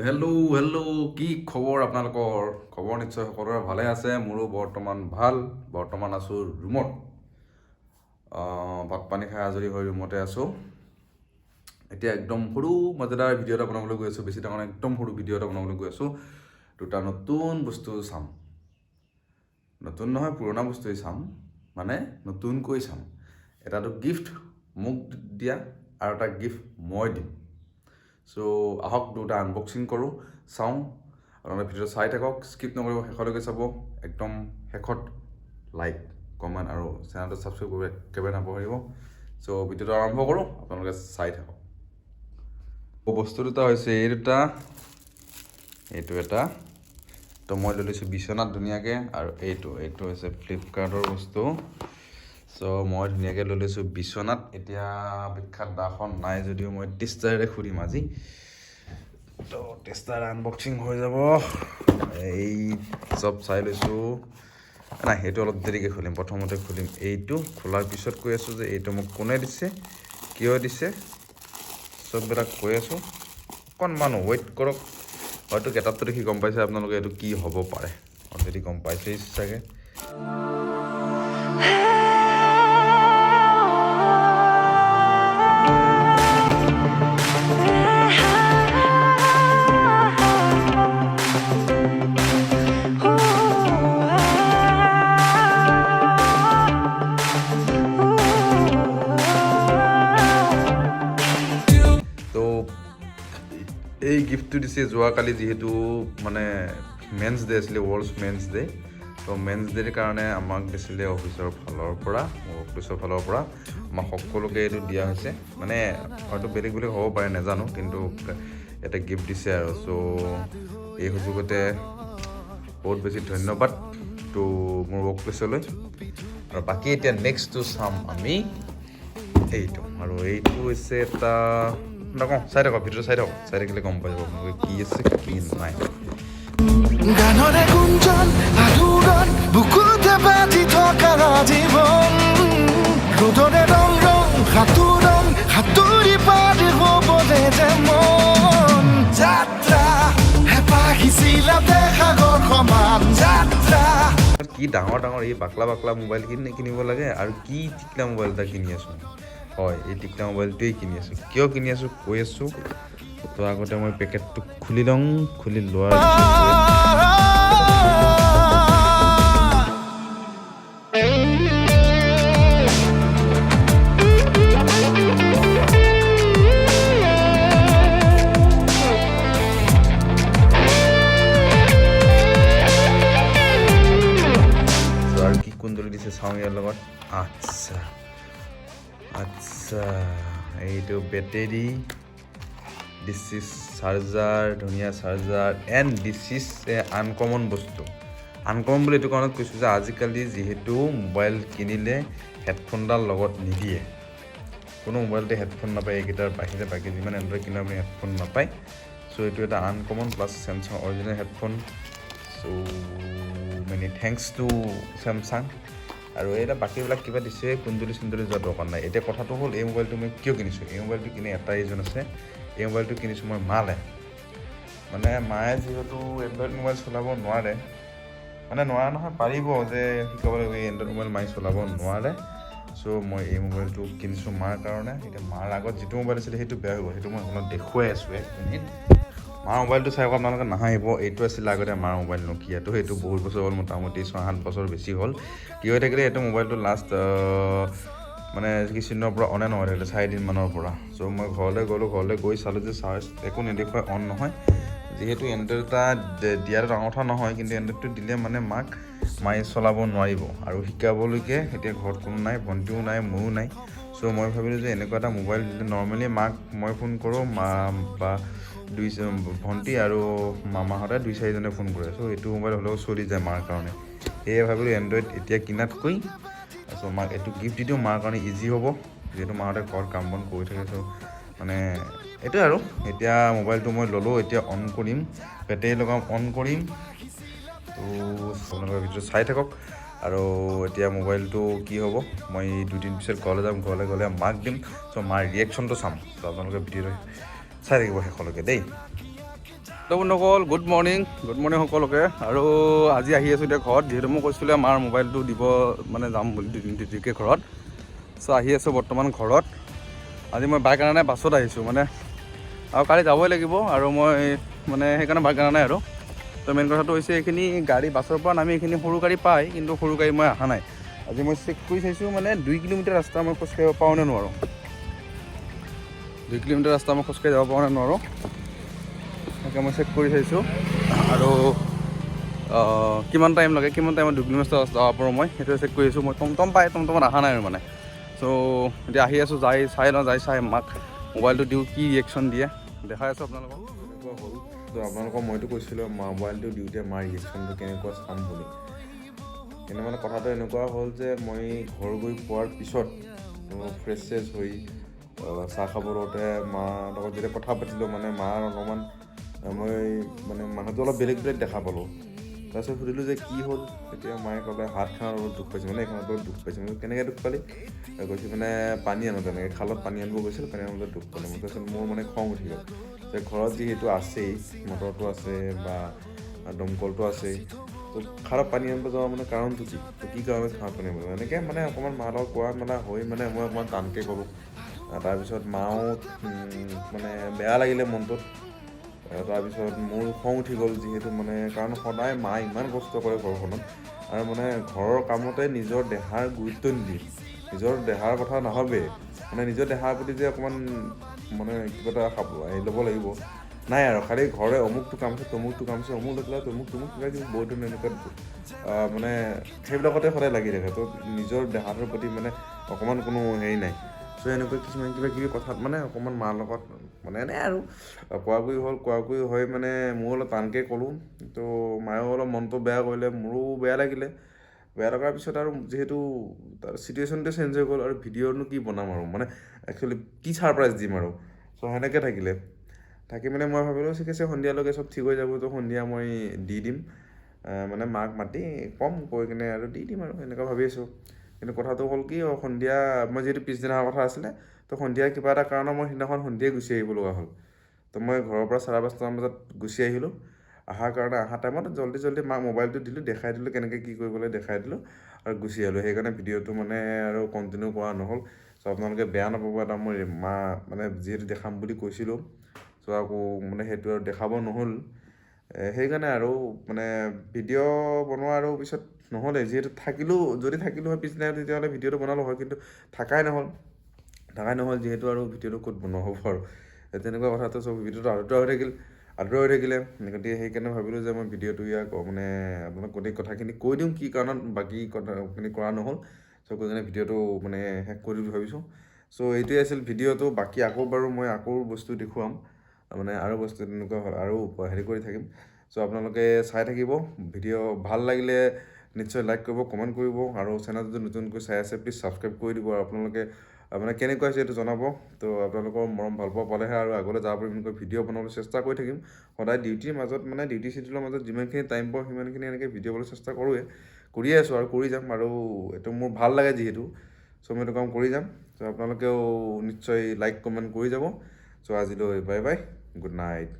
Hello' কি খবৰ আপোনালোকৰ খবৰ নিশ্চয় সকলোৰে ভালে আছে মোৰো বৰ্তমান আছোঁ ৰুমত ভাত পানী খাই আজৰি হৈ ৰুমতে আছোঁ এতিয়া একদম সৰু মজাদাৰ ভিডিঅ' এটা বনাবলৈ গৈ আছোঁ বেছি ডাঙৰ একদম সৰু ভিডিঅ' এটা বনাবলৈ গৈ আছোঁ দুটা নতুন বস্তু চাম নতুন নহয় পুৰণা বস্তুৱেই চাম মানে নতুনকৈ চাম এটাটো গিফ্ট মোক দিয়া আৰু এটা গিফ্ট মই দিম সো আহক দুটা আনবক্সিং কৰোঁ চাওঁ আপোনালোকে ভিডিঅ'টো চাই থাকক স্কিপ নকৰিব শেষলৈকে চাব একদম শেষত লাইক কমেণ্ট আৰু চেনেলটো ছাবস্ক্ৰাইব কৰিব একেবাৰে নাপাহৰিব সো ভিডিঅ'টো আৰম্ভ কৰোঁ আপোনালোকে চাই থাকক বস্তু দুটা হৈছে এই দুটা এইটো এটা তো মই লৈ লৈছোঁ বিচনাত ধুনীয়াকৈ আৰু এইটো হৈছে ফ্লিপকাৰ্টৰ বস্তু সো মই ধুনীয়াকৈ লৈ লৈছোঁ বিচনাত এতিয়া বিখ্যাত দাখন নাই যদিও মই টেষ্টাৰেৰে খুলিম আজি তো টেষ্টাৰ আনবক্সিং হৈ যাব এই চব চাই লৈছোঁ নাই সেইটো অলপ দেৰিকৈ খুলিম প্ৰথমতে খুলিম এইটো খোলাৰ পিছত কৈ আছোঁ যে এইটো মোক কোনে দিছে কিয় দিছে চববিলাক কৈ আছোঁ অকণমান ৱেইট কৰক হয়তো কিতাপটো দেখি গম পাইছে আপোনালোকে এইটো কি হ'ব পাৰে অলৰেডি গম পাইছেই চাগে এই গিফ্টটো দিছে যোৱাকালি যিহেতু মানে মেন্স ডে আছিলে ৱৰ্ল্ড মেন্স ডে তো মেন্স ডেৰ কাৰণে আমাক দিছিলে অফিচৰ ফালৰ পৰা আমাক সকলোকে এইটো দিয়া হৈছে মানে হয়তো বেলেগ হ'ব পাৰে নাজানো কিন্তু এটা গিফ্ট দিছে আৰু চ' এই সুযোগতে বহুত বেছি ধন্যবাদ তো মোৰ ৱৰ্ক প্লেচলৈ আৰু বাকী এতিয়া নেক্সটটো চাম আমি এইটো আৰু এইটো হৈছে এটা নকওঁ চাই থাকক ভিডিঅ'টো চাই থাকিলে গম পাই যাব আপোনালোকে কি আছে কি নাই গানৰে গুঞ্জন আধুৰণ বুকুতে বাজি থকা জীৱন ৰ'দৰে ৰং সাতুৰি পাৰি হ'বলে যে মন যাত্ৰা হেঁপাহিছিলা সাগৰ সমান যাত্ৰা কি ডাঙৰ এই বাকলা মোবাইল কিনিব লাগে আৰু কি টিকলা মোবাইল এটা কিনি আছোঁ হয় এই টিকলা মোবাইলটোৱেই কিনি আছোঁ কিয় কিনি আছোঁ কৈ আছোঁ তো আগতে মই পেকেটটো খুলি লওঁ খুলি লোৱাৰ আৰু কি কুন্দলি দিছে চাওঁ ইয়াৰ লগত আচ্ছা এইটো বেটেৰী দিছ ইজ চাৰ্জাৰ ধুনীয়া charger and this is uncommon বস্তু আনকমন বুলি এইটো কাৰণত কৈছোঁ যে আজিকালি যিহেতু মোবাইল কিনিলে হেডফোনডাল লগত নিদিয়ে কোনো মোবাইলতে হেডফোন নাপায় এইকেইটাৰ বাহিৰে বাকী যিমান এণ্ড্ৰইড কিনে আপুনি হেডফোন নাপায় চ' এইটো এটা uncommon plus Samsung original headphone চ' মেনি থেংকছ টু চেমচাং আৰু এটা বাকীবিলাক কিবা দিছে কুন্দলি যোৱা দৰকাৰ নাই এতিয়া কথাটো হ'ল এই মোবাইলটো মই কিয় কিনিছোঁ এই মোবাইলটো কিনি এটা ৰিজন আছে এই মোবাইলটো কিনিছোঁ মই মালে মানে মায়ে যিহেতু এণ্ড্ৰইড মোবাইল চলাব নোৱাৰে মানে নোৱাৰা নহয় পাৰিব যে শিকাব লাগিব এই এণ্ড্ৰইড মোবাইল মায়ে চলাব নোৱাৰে চ' মই এই মোবাইলটো কিনিছোঁ মাৰ কাৰণে এতিয়া মাৰ আগত যিটো মোবাইল আছিলে সেইটো বেয়া হৈ গ'ল সেইটো মই আপোনাক দেখুৱাই আছোঁ এক মিনিট মাৰ মোবাইলটো চাই আপোনালোকে নাহাঁহিব এইটো আছিলে আগতে মাৰ মোবাইল নকিয়াটো সেইটো বহুত বছৰ হ'ল মোটামুটি 6-7 বছৰ বেছি হ'ল কি হৈ থাকিলে এইটো মোবাইলটো লাষ্ট মানে কি চিহ্নৰ পৰা অনে নহয় থাকিলে 4 দিনমানৰ পৰা চ' মই ঘৰলৈ গৈ চালোঁ যে চাৰ্জ একো নেদেখুৱাই অন নহয় যিহেতু এণ্ড্ৰইড এটা দিয়াটো ডাঙৰ কথা নহয় কিন্তু এণ্ড্ৰইডটো দিলে মানে মায়ে চলাব নোৱাৰিব আৰু শিকাবলৈকে এতিয়া ঘৰত কোনো নাই ভণ্টিও নাই ময়ো নাই চ' মই ভাবিলোঁ যে এনেকুৱা এটা মোবাইল দিলে নৰ্মেলি মাক মই ফোন কৰোঁ মা বা ভণ্টি আৰু মামাহঁতে 2-4জনে ফোন কৰে চ' এইটো মোবাইল হ'লেও চলি যায় মাৰ কাৰণে সেয়ে ভাবিলোঁ এণ্ড্ৰইড এতিয়া কিনাতকৈ চ' মাক এইটো গিফ্ট দি দিওঁ মাৰ কাৰণে ইজি হ'ব যিহেতু মাহঁতে ঘৰত কাম বন কৰি থাকে চ' মানে এইটোৱে আৰু এতিয়া মোবাইলটো মই ল'লোঁ এতিয়া অন কৰিম বেটেৰী লগাম অন কৰিম তো আপোনালোকৰ ভিডিঅ'টো চাই থাকক আৰু এতিয়া মোবাইলটো কি হ'ব মই 2 দিন পিছত ঘৰলৈ যাম ঘৰলৈ গ'লে মাক দিম চ' মাৰ ৰিয়েকশ্যনটো চাম ত' আপোনালোকে ভিডিঅ'টো চাই থাকিব শেষলৈকে দেই বন্ধুসকল গুড মৰ্ণিং সকলোকে। আৰু আজি আহি আছোঁ এতিয়া ঘৰত, যিহেতু মই কৈছিলোঁ মাৰ মোবাইলটো দিব মানে যাম বুলি দুদিনকৈ ঘৰত। চ' আহি আছোঁ বৰ্তমান ঘৰত। আজি মই বাইক অনা নাই, বাছত আহিছোঁ মানে, আৰু কালি যাবই লাগিব আৰু মই মানে সেইকাৰণে বাইক অনা নাই আৰু। তো মেইন কথাটো হৈছে এইখিনি গাড়ী বাছৰ পৰা নামি এইখিনি সৰু গাড়ী পায়, কিন্তু সৰু গাড়ী মই অহা নাই। আজি মই চেক কৰি চাইছোঁ মানে 2 কিলোমিটাৰ ৰাস্তা মই খোজকাঢ়িব পাৰোঁ নে নোৱাৰোঁ। 2 কিলোমিটাৰ ৰাস্তা মই খোজকাঢ়ি যাব পাৰোঁ নে নোৱাৰোঁ, তাকে মই চেক কৰি চাইছোঁ। আৰু কিমান টাইম লাগে, কিমান টাইমত 2 কিলোমিটাৰ যাব পাৰোঁ মই সেইটোৱে চেক কৰি আছোঁ। মই টমটম পাই টমটমত অহা নাই আৰু মানে। চ' এতিয়া আহি আছোঁ, চাই লওঁ, চাই মাক মোবাইলটো দিওঁ, কি ৰিয়েকশ্যন দিয়ে দেখাই আছোঁ আপোনালোকক। এনেকুৱা হ'ল, ত' আপোনালোকক মইতো কৈছিলোঁ মোবাইলটো দিওঁতে মাৰ ৰিয়েকশ্যনটো কেনেকুৱা চাম বুলি। কিন্তু মানে কথাটো এনেকুৱা হ'ল যে মই ঘৰ গৈ পোৱাৰ পিছত ফ্ৰেছ হৈ চাহ খাব লওঁতে মাৰ লগত যেতিয়া কথা পাতিলোঁ, মানে মাৰ অলপমান মই মানে মানুহটো অলপ বেলেগ দেখা পালোঁ। তাৰপিছত সুধিলোঁ যে কি হ'ল, তেতিয়া মায়ে ক'লে হাতখনত অলপ দুখ পাইছে, মানে এইখনত অলপ দুখ পাইছে। মই কেনেকৈ দুখ পালি, কৈছে মানে পানী আনো, তেনেকৈ খালত পানী আনিব গৈছিল, পানী আনোতে দুখ পালে। মই কৈছোঁ মোৰ মানে খং উঠি গ'ল যে ঘৰত যিহেতু আছেই, মটৰটো আছে বা দমকলটো আছেই, তো খালত পানী আনিব যাওঁ মানে কাৰণটো কি, তো কি কাৰণত খালত পানী আনিব যাওঁ, এনেকৈ মানে অকণমান মাৰ লগত কোৱা মেলা হৈ মানে মই অকণমান টানকৈ ক'লোঁ। তাৰপিছত মাও মানে বেয়া লাগিলে মনটোত। তাৰপিছত মোৰ খং উঠি গ'ল, যিহেতু মানে কাৰণ সদায় মায়ে ইমান কষ্ট কৰে ঘৰখনত, আৰু মানে ঘৰৰ কামতে নিজৰ দেহাৰ গুৰুত্ব নিদিয়ে, নিজৰ দেহাৰ কথা নাভাবে। মানে নিজৰ দেহাৰ প্ৰতি যে অকণমান মানে কিবা এটা ল'ব লাগিব নাই আৰু, খালি ঘৰে অমুকটো কাম আছে, তমুকটো কাম আছে, অমুক লেতেৰা তমুক কিবা কিবি বহুত এনেকুৱা মানে সেইবিলাকতে সদায় লাগি থাকে। তো নিজৰ দেহাটোৰ প্ৰতি মানে অকণমান কোনো হেৰি নাই। চ' এনেকুৱা কিছুমান কিবা কিবি কথাত মানে অকণমান মাৰ লগত মানে এনেই আৰু কোৱা হৈ মানে মোৰো অলপ টানকৈ ক'লোঁ। তো মায়েও অলপ মনটো বেয়া কৰিলে, মোৰো বেয়া লাগিলে। বেয়া লগাৰ পিছত আৰু যিহেতু চিটুৱেশ্যনটো চেঞ্জ হৈ গ'ল, আৰু ভিডিঅ'নো কি বনাম আৰু, মানে একচুৱেলি কি ছাৰপ্ৰাইজ দিম আৰু। চ' সেনেকৈ থাকি মানে মই ভাবিলোঁ ঠিক আছে, সন্ধিয়ালৈকে চব ঠিক হৈ যাব, তো সন্ধিয়া মই দি দিম, মানে মাক মাতি ক'ম, কৈ কিনে আৰু দি দিম আৰু এনেকুৱা ভাবি আছোঁ। কিন্তু কথাটো হ'ল কি, সন্ধিয়া মই যিহেতু পিছদিনা অহাৰ কথা আছিলে, তো সন্ধিয়া কিবা এটা কাৰণত মই সেইদিনাখন সন্ধিয়াই গুচি আহিব লগা হ'ল। তো মই ঘৰৰ পৰা 5:30মান বজাত গুচি আহিলোঁ। অহাৰ টাইমত জল্দি মাক মোবাইলটো দিলোঁ, দেখাই দিলোঁ কেনেকৈ কি কৰিব লাগে, দেখাই দিলোঁ আৰু গুচি আহিলোঁ। সেইকাৰণে ভিডিঅ'টো মানে আৰু কণ্টিনিউ কৰা নহ'ল। চ' আপোনালোকে বেয়া নাপাব, এটা মই মানে যিহেতু দেখাম বুলি কৈছিলোঁ, চ' আকৌ মানে সেইটো আৰু দেখাব নহ'ল। সেইকাৰণে আৰু মানে ভিডিঅ' বনোৱা আৰু পিছত নহ'লে, যিহেতু যদি থাকিলোঁ হয় পিছদিনা, তেতিয়াহ'লে ভিডিঅ'টো বনালোঁ হয়, কিন্তু থাকাই নহ'ল যিহেতু আৰু ভিডিঅ'টো ক'ত বনোৱা হ'ব আৰু তেনেকুৱা কথাটো। চব ভিডিঅ'টো আধৰুৱা হৈ থাকিলে, গতিকে সেইকাৰণে ভাবিলোঁ যে মই ভিডিঅ'টো মানে আপোনাক গোটেই কথাখিনি কৈ দিওঁ, কি কাৰণত বাকী কথাখিনি কৰা নহ'ল। চ' কৈ কিনে ভিডিঅ'টো মানে শেষ কৰি বুলি ভাবিছোঁ। চ' এইটোৱে আছিল ভিডিঅ'টো। বাকী আকৌ বাৰু মই আকৌ বস্তু দেখুৱাম, মানে আৰু বস্তু তেনেকুৱা আৰু হেৰি কৰি থাকিম। চ' আপোনালোকে চাই থাকিব। ভিডিঅ' ভাল লাগিলে নিশ্চয় লাইক কৰিব, কমেণ্ট কৰিব, আৰু চেনেলটো নতুনকৈ চাই আছে প্লিজ ছাবস্ক্ৰাইব কৰি দিব। আৰু আপোনালোকে মানে কেনেকুৱা হৈছে এইটো জনাব। তো আপোনালোকৰ মৰম ভাল পোৱা পালেহে আৰু আগলৈ যাব পাৰিম, এনেকৈ ভিডিঅ' বনাবলৈ চেষ্টা কৰি থাকিম। সদায় ডিউটিৰ মাজত, মানে ডিউটি চিডিউলৰ মাজত যিমানখিনি টাইম পাওঁ সিমানখিনি এনেকৈ ভিডিঅ' বনাবলৈ চেষ্টা কৰিয়ে আছোঁ আৰু কৰি যাম। আৰু এইটো মোৰ ভাল লাগে যিহেতু, চ' মই এইটো কাম কৰি যাম। চ' আপোনালোকেও নিশ্চয় লাইক কমেণ্ট কৰি যাব। চ' আজিলৈ বাই বাই, গুড নাইট।